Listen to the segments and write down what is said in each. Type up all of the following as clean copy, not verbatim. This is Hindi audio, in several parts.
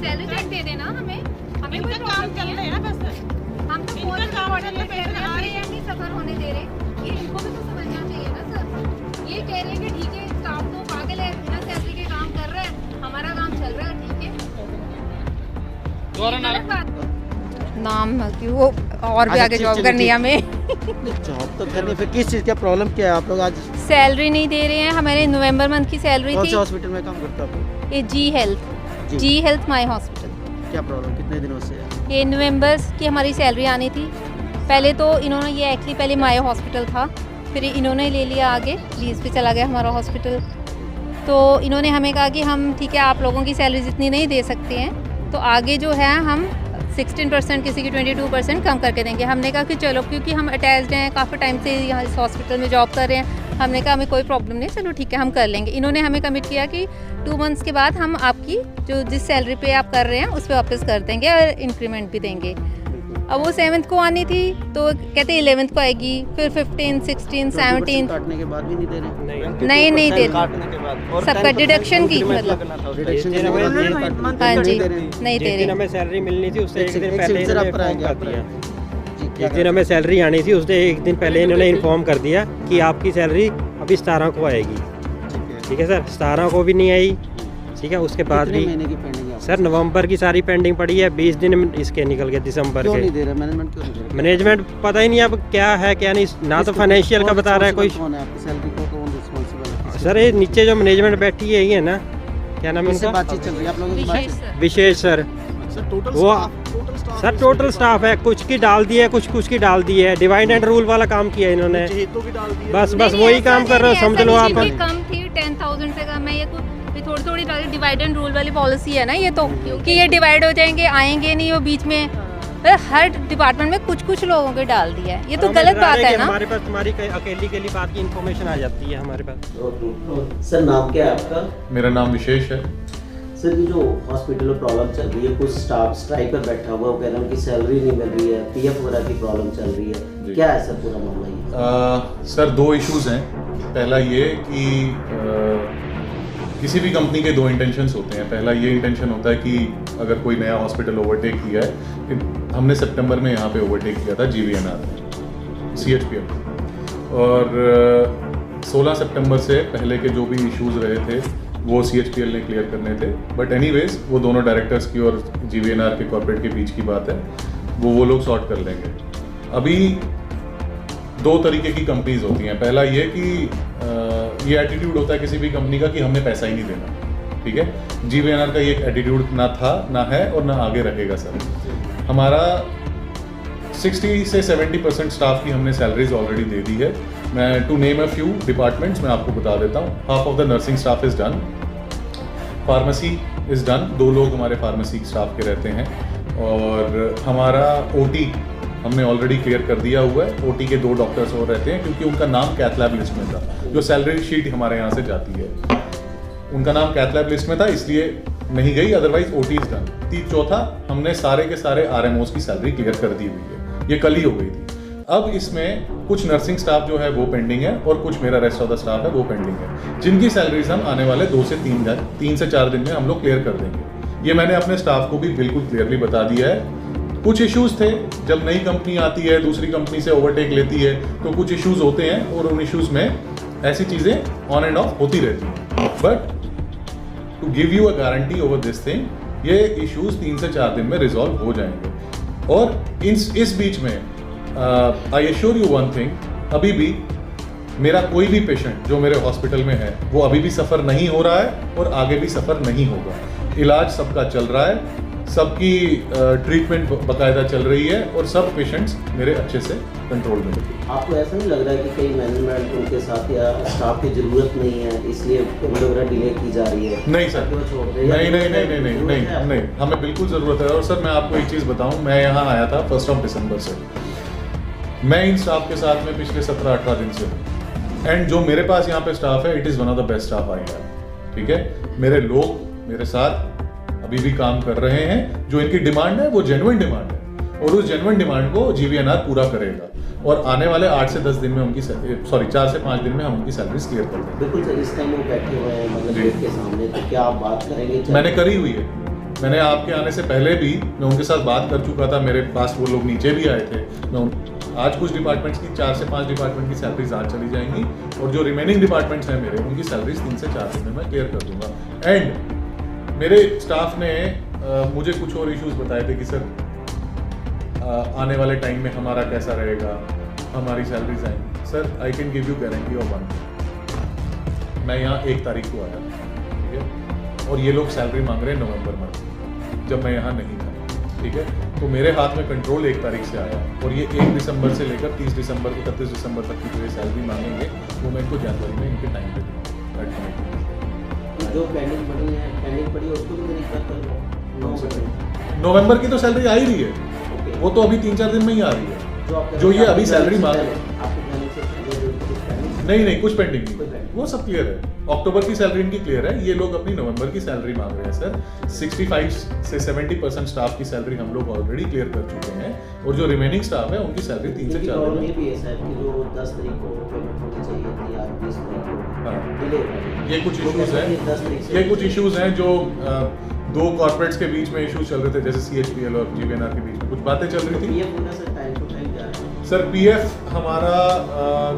सैलरी चेक दे देना हमें कोई काम चल रहा है ना बस। हम तो फोन पे ऑर्डर पे पैसे आ रहे हैं, नहीं सफर होने दे रहे। ये इनको भी तो समझना चाहिए ना सर। ये कह रहे हैं कि ठीक है स्टाफ तो पागल है, बिना सैलरी के काम कर रहा है, हमारा काम चल रहा है, ठीक है। नाम कि वो और भी आगे जॉब करनी है हमें। जॉब तो करनी, फिर किस चीज़ का प्रॉब्लम क्या है आप लोग? आज सैलरी नहीं दे रहे हैं, हमारे नवंबर मंथ की सैलरी कौन थी। से हॉस्पिटल में काम करते हो आप? ये जी हेल्थ माई हॉस्पिटल। क्या प्रॉब्लम, कितने दिनों से है? ये नवंबर की हमारी सैलरी आनी थी। पहले तो इन्होंने ये एक्चुअली पहले मायो हॉस्पिटल था, फिर इन्होंने ले लिया आगे, लीज पे चला गया हमारा हॉस्पिटल। तो इन्होंने हमें कहा कि हम ठीक है आप लोगों की सैलरी जितनी नहीं दे सकते हैं, तो आगे जो है हम 16%, किसी की 22% कम करके देंगे। हमने कहा कि चलो, क्योंकि हम अटैच्ड हैं, काफ़ी टाइम से यहाँ इस हॉस्पिटल में जॉब कर रहे हैं, हमने कहा हमें कोई प्रॉब्लम नहीं, चलो ठीक है हम कर लेंगे। इन्होंने हमें कमिट किया कि 2 मंथ्स के बाद हम आपकी जो जिस सैलरी पे आप कर रहे हैं उस पर वापस कर देंगे और इंक्रीमेंट भी देंगे। अब वो 7th को आनी थी, तो कहते 11th को आएगी, फिर 15, 16, 17 काटने के बाद भी नहीं दे रहे? नहीं दे काटने के बाद और सबका डिडक्शन की मतलब। डिडक्शन जिस दिन हाँ जी, नहीं दे दिन रहे। हमें सैलरी मिलनी थी उससे एक दिन पहले सर इन्होंने आप इन्फॉर्म आएंगे, कर आप दिया। जी, जिस दिन हमें सैलरी आनी थी उससे एक दिन पहले इन्होंने इन्फॉर्म कर दिया कि आपकी सैलरी अभी 17 को आएगी। ठीक है सर, 17 को भी नहीं आई। ठीक है, उसके बाद कितने भी महीने की पेंडिंग है? सर नवंबर की सारी पेंडिंग पड़ी है, 20 दिन इसके निकल गए दिसंबर क्यों के। नहीं दे रहा मैनेजमेंट, क्यों नहीं दे रहा? मैनेजमेंट पता ही नहीं अब क्या है क्या नहीं, ना तो फाइनेंशियल का बता रहा है कोई। कौन है आपकी सैलरी को, कौन रिस्पांसिबल है? सर ये नीचे जो मैनेजमेंट बैठी है ये है ना, क्या नाम है किससे उनका? बातचीत चल रही है आप लोगों की? विशेष सर। विशेष सर। वो सर टोटल स्टाफ है, कुछ की डाल दी है, कुछ की डाल दी है, डिवाइड एंड रूल वाला काम किया है इन्होंने। बस वही काम कर रहे हो, समझ लो आप। कम थी 10,000 से कम है, ये थोड़ी डिवाइड एंड रूल वाली पॉलिसी है ना ये तो, कि ये डिवाइड हो जाएंगे, आएंगे नहीं वो बीच में। हर डिपार्टमेंट में कुछ लोगों के डाल दिया है, ये तो गलत बात है ना। हमारे पास तुम्हारी अकेली बात की इन्फॉर्मेशन आ जाती है हमारे पास। सर नाम क्या है आपका? मेरा नाम विशेष है। सर ये जो हॉस्पिटल में प्रॉब्लम चल रही है, कुछ स्टाफ स्ट्राइक पर बैठा हुआ, वो कह रहे हैं कि सैलरी नहीं मिल रही है, पीएफ वगैरह की प्रॉब्लम चल रही है, क्या है सर पूरा मामला ये? सर 2 इश्यूज़ हैं। पहला ये कि किसी भी कंपनी के 2 इंटेंशंस होते हैं। पहला ये इंटेंशन होता है कि अगर कोई नया हॉस्पिटल ओवरटेक किया है, हमने सितंबर में यहाँ पे ओवरटेक किया था GVNR में, CHPL, और 16 सितंबर से पहले के जो भी इश्यूज़ रहे थे वो CHPL ने क्लियर करने थे। बट एनीवेज वो दोनों डायरेक्टर्स की और GVNR के कॉर्पोरेट के बीच की बात है, वो लोग सॉर्ट कर लेंगे। अभी 2 तरीके की कंपनीज होती हैं। पहला ये कि ये एटीट्यूड होता है किसी भी कंपनी का कि हमने पैसा ही नहीं देना। ठीक है, GVNR का ये एटीट्यूड ना था, ना है और ना आगे रहेगा सर। हमारा 60 से 70% स्टाफ की हमने सैलरीज ऑलरेडी दे दी है। मैं to name a few departments मैं आपको बता देता हूँ। Half of the nursing staff is done, pharmacy is done, 2 लोग हमारे फार्मेसी स्टाफ के रहते हैं, और हमारा OT हमने ऑलरेडी क्लियर कर दिया हुआ है। OT के 2 डॉक्टर्स और रहते हैं, क्योंकि उनका नाम कैथ लैब लिस्ट में था, जो सैलरी शीट हमारे यहाँ से जाती है, उनका नाम कैथ लैब लिस्ट में था, इसलिए नहीं गई, अदरवाइज OT इज डन। चौथा, हमने सारे के सारे RMOs की सैलरी क्लियर कर दी हुई है, ये कल ही हो गई थी। अब इसमें कुछ नर्सिंग स्टाफ जो है वो पेंडिंग है, और कुछ मेरा रेस्ट ऑफ द स्टाफ है वो पेंडिंग है, जिनकी सैलरीज हम आने वाले 2 से 3 से 4 दिन में हम लोग क्लियर कर देंगे। ये मैंने अपने स्टाफ को भी बिल्कुल क्लियरली बता दिया है। कुछ इश्यूज थे, जब नई कंपनी आती है, दूसरी कंपनी से ओवरटेक लेती है, तो कुछ इश्यूज होते हैं, और उन इश्यूज में ऐसी चीज़ें ऑन एंड ऑफ होती रहती हैं। But to give you a guarantee over this thing, ये इश्यूज 3 से 4 दिन में रिजॉल्व हो जाएंगे। और इस बीच में I assure you one thing, अभी भी मेरा कोई भी पेशेंट जो मेरे हॉस्पिटल में है वो अभी भी सफ़र नहीं हो रहा है, और आगे भी सफ़र नहीं होगा। इलाज सबका चल रहा है, सबकी ट्रीटमेंट बाकायदा चल रही है, और सब पेशेंट्स मेरे अच्छे से कंट्रोल में हैं। आपको ऐसा नहीं लग रहा है कि कई मैनेजमेंट उनके साथ या स्टाफ की जरूरत नहीं है, इसलिए वगैरह डिले की जा रही है? नहीं सर, नहीं, हमें बिल्कुल ज़रूरत है। और सर मैं आपको एक चीज़ बताऊं, मैं यहाँ आया था 1 दिसंबर से, मैं इन स्टाफ के साथ में पिछले 17-18 दिन से हूँ, एंड जो मेरे पास यहाँ पे स्टाफ है, it is one of the best staff I have. ठीक है, मेरे लोग मेरे साथ अभी भी काम कर रहे हैं, जो इनकी डिमांड है वो जेन्युइन डिमांड है, और उस जेन्युइन डिमांड को GVNR पूरा करेगा, और आने वाले 8 से 10 दिन में उनकी 4 से 5 दिन में हम उनकी सैलरीज क्लियर कर देंगे। बिल्कुल सर, इस टाइम वो बैठे हुए हैं मतलब गेट के सामने, तो क्या आप बात करेंगे? मैंने करी हुई है, मैंने आपके आने से पहले भी मैं उनके साथ बात कर चुका था, मेरे पास वो लोग नीचे भी आए थे। आज कुछ डिपार्टमेंट्स की 4 से 5 डिपार्टमेंट की सैलरीज आज चली जाएंगी और जो रिमेनिंग डिपार्टमेंट्स हैं मेरे, उनकी सैलरीज 3 से 4 दिन में मैं क्लियर कर दूंगा। एंड मेरे स्टाफ ने मुझे कुछ और इश्यूज बताए थे कि सर आने वाले टाइम में हमारा कैसा रहेगा, हमारी सैलरीज आएंगी। Sir I can give you guarantee of 1 मैं यहाँ 1 तारीख को आया, ठीक है, और ये लोग सैलरी मांग रहे हैं नवंबर में, जब मैं यहाँ नहीं था, ठीक है। तो मेरे हाथ में कंट्रोल 1 तारीख से आया और ये 1 दिसंबर से लेकर 30 दिसंबर 31 दिसंबर तक की जो ये सैलरी मांगेंगे वो मैं इनको जनवरी में इनके टाइम पे दूँगा। जो पेंडिंग पड़ी है उसको भी मेरी बात कर नवंबर की तो सैलरी आ ही रही है, वो तो अभी 3-4 दिन में ही आ रही है। जो ये अभी सैलरी मांग रहे हैं, नहीं कुछ पेंडिंग नहीं, वो सब क्लियर है। अक्टूबर की सैलरी इनकी क्लियर है, ये लोग अपनी नवंबर की सैलरी मांग रहे हैं। सर 65 से 70% स्टाफ की सैलरी हम लोग ऑलरेडी क्लियर कर चुके हैं और जो रिमेनिंग स्टाफ है उनकी सैलरी 3 से 4 दिन में। भी है सर कि जो 10 तारीख को पेमेंट होनी चाहिए थी या 20 तारीख को डिले है। ये कुछ इश्यूज हैं, ये कुछ इश्यूज हैं जो 2 कॉर्पोरेट्स के बीच में इश्यूज चल रहे थे, जैसे CHPL और GVNR के बीच में कुछ बातें चल रही थी। सर पीएफ हमारा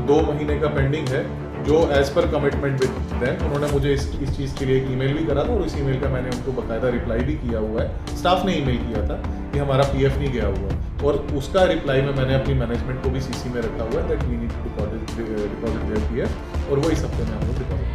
2 महीने का पेंडिंग है, जो as per commitment with them उन्होंने मुझे इस चीज़ के लिए एक ईमेल भी करा था और इस ईमेल का मैंने उनको बकायदा रिप्लाई भी किया हुआ है। स्टाफ ने ईमेल किया था कि हमारा पीएफ नहीं गया हुआ और उसका रिप्लाई में मैंने अपनी मैनेजमेंट को भी CC में रखा हुआ है that we need to deposit their PF और वो इस हफ्ते में हम लोग डिपॉजिट